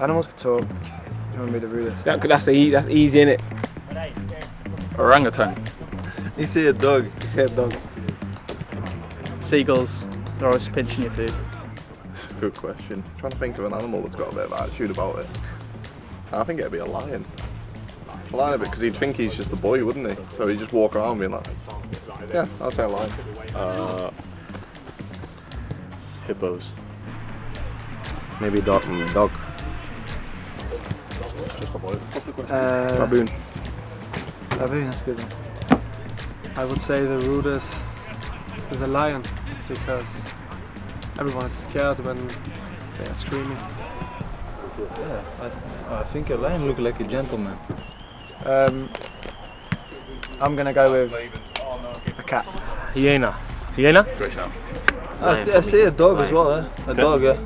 Animals can talk. You want me to read it? That's easy, innit? Orangutan. You see a dog. You say a dog. Seagulls. They're always pinching your food. That's a good question. I'm trying to think of an animal that's got a bit of attitude about it. I think it'd be a lion. A lion a bit, because he'd think he's just a boy, wouldn't he? So he'd just walk around being like, yeah, I'll say a lion. Hippos. Maybe dog. Just a boy. What's the question? Baboon. Baboon, that's a good one. I would say the Rudest is a lion because everyone is scared when they are screaming. Yeah, I think a lion looks like a gentleman. I'm gonna go with a cat. Hyena. Hyena? Great shout. I see a dog as well, eh? A dog, yeah.